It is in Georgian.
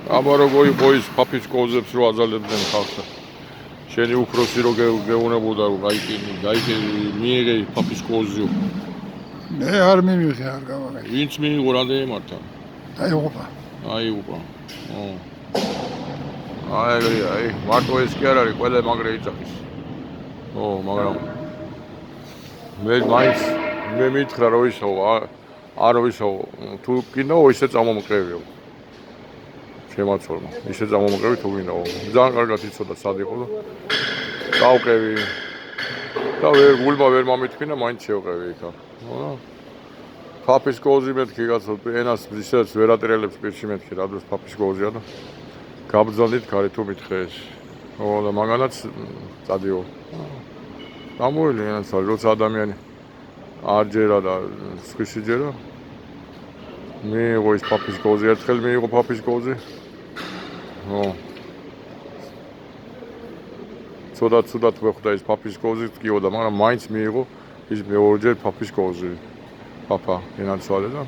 აბა როგორ იყო ის ფაფის კოუზებს რო აზალებდნენ ხალხს. შენი უფროსი რო გეუნებოდა რომ მიიღე ფაფის კოუზიო. მე არ მივიღე არ გავაღე. ვინც მიიღო რამდენი მართა? დაიღუპა. აიღუპა. აი, მარტო ეს კი არ არის, ყველა მაგრე იწახის. მაგრამ მე მითხრა რომ ისო არ ვისო თუ კიდო ისე წამომყევიო. შემაცორმა. ისე წამომყევი თუ გინდაო. ძალიან კარგად იცოდა სად იყო და დავყევი. და გულმა ვერ მომითქინა, მაინც შევყევი იქა. ფაფის კოუზი მეთქი კაცო, ენას ისედაც ვერ ატრიალებს პირში მეთქი, რა დროს ფაფის კოუზია და გაბრძანდით ქარი თუ მითხე ეს. და მაგანაც წადიო. გამოვილი ენას არის, როცა ადამიანი არ ჯერა და სხვისი ჯერა. მიიღო ის ფაფის კოუზი, ერთხელ მიიღო ფაფის კოუზი. ცუდად ვეხვდა ის ფაფის კოუზი ტკიოდა, მაგრამ მაინც მიიღო ის მეორჯერ ფაფის კოუზი. ფაფა ენაცვალე და